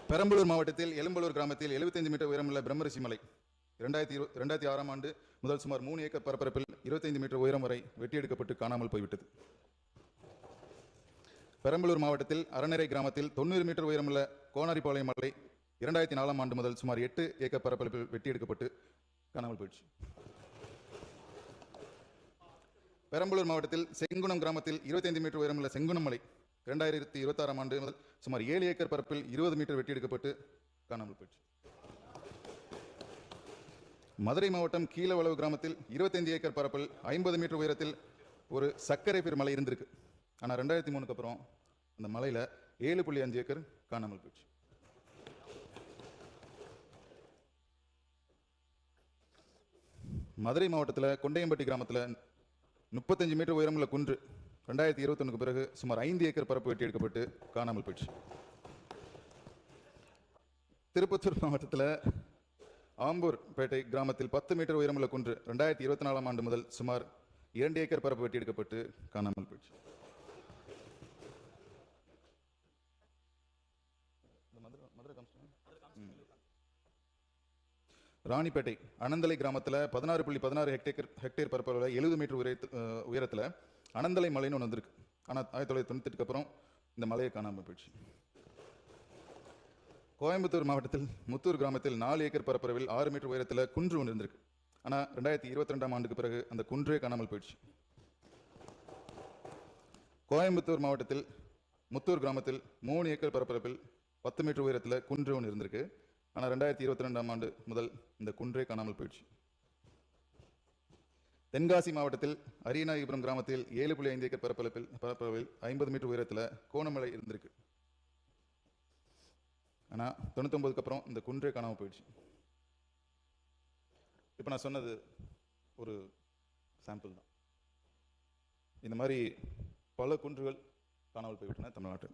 பெரம்பலூர் மாவட்டத்தில் எலும்பலூர் கிராமத்தில் 75 மீட்டர் உயரமுள்ள பிரம்மரிஷி மலை 2006ஆம் ஆண்டு முதல் சுமார் 3 ஏக்கர் பரப்பரப்பில் 25 மீட்டர் உயரம் வரை வெட்டி எடுக்கப்பட்டு காணாமல் போய்விட்டது. பெரம்பலூர் மாவட்டத்தில் அறநெறை கிராமத்தில் 90 மீட்டர் உயரமுள்ள கோனாரிபாளையம் மலை 2004ஆம் ஆண்டு முதல் சுமார் 8 ஏக்கர் பரப்பரப்பில் வெட்டி எடுக்கப்பட்டு காணாமல் போயிடுச்சு. பெரம்பலூர் மாவட்டத்தில் செங்குணம் கிராமத்தில் 25 மீட்டர் உயரமுள்ள செங்குணம் மலை 2026ஆம் ஆண்டு முதல் சுமார் 7 ஏக்கர் பரப்பில் 20 மீட்டர் வெட்டி எடுக்கப்பட்டு காணாமல் போயிடுச்சு. மதுரை மாவட்டம் கீழவளவு கிராமத்தில் 25 ஏக்கர் பரப்பில் 50 மீட்டர் உயரத்தில் ஒரு சர்க்கரை பெரு மலை இருந்திருக்கு. ஆனால் 2003க்கு அப்புறம் அந்த மலையில் 7.5 ஏக்கர் காணாமல் போயிடுச்சு. மதுரை மாவட்டத்தில் கொண்டையம்பட்டி கிராமத்தில் 35 மீட்டர் உயரமுள்ள குன்று 2021க்கு பிறகு சுமார் 5 ஏக்கர் பரப்பு வெட்டி எடுக்கப்பட்டு காணாமல் போயிடுச்சு. திருப்பத்தூர் மாவட்டத்தில் ஆம்பூர் பேட்டை கிராமத்தில் 10 மீட்டர் உயரமுள்ள குன்று 2024ஆம் ஆண்டு முதல் சுமார் 2 ஏக்கர் பரப்பு வெட்டி எடுக்கப்பட்டு காணாமல் போயிடுச்சு. ராணிப்பேட்டை அனந்தலை கிராமத்தில் 16.16 ஹெக்டேர் பரப்பளவில் 70 மீட்டர் உயரத்தில் அனந்தலை மலைன்னு ஒன்று வந்திருக்கு. ஆனால் 1998க்கு அப்புறம் இந்த மலையை காணாமல் போயிடுச்சு. கோயம்புத்தூர் மாவட்டத்தில் முத்தூர் கிராமத்தில் 4 ஏக்கர் பரப்பளவில் 6 மீட்டர் உயரத்தில் குன்று ஒன்று இருந்திருக்கு. ஆனால் 2022ஆம் ஆண்டுக்கு பிறகு அந்த குன்றே காணாமல் போயிடுச்சு. கோயம்புத்தூர் மாவட்டத்தில் முத்தூர் கிராமத்தில் 3 ஏக்கர் பரப்பளவில் 10 மீட்டர் உயரத்தில் குன்று ஒன்று இருந்திருக்கு. ஆனால் 2022ஆம் ஆண்டு முதல் இந்த குன்றே காணாமல் போயிடுச்சு. தென்காசி மாவட்டத்தில் அரியநாயகிபுரம் கிராமத்தில் 7.5 ஏக்கர் பரப்பளவில் 50 மீட்டர் உயரத்தில் கோணமலை இருந்திருக்கு. ஆனால் 99க்கு அப்புறம் இந்த குன்றே காணாமல் போயிடுச்சு. இப்போ நான் சொன்னது ஒரு சாம்பிள் தான். இந்த மாதிரி பல குன்றுகள் காணாமல் போய்விட்டன தமிழ்நாட்டில்.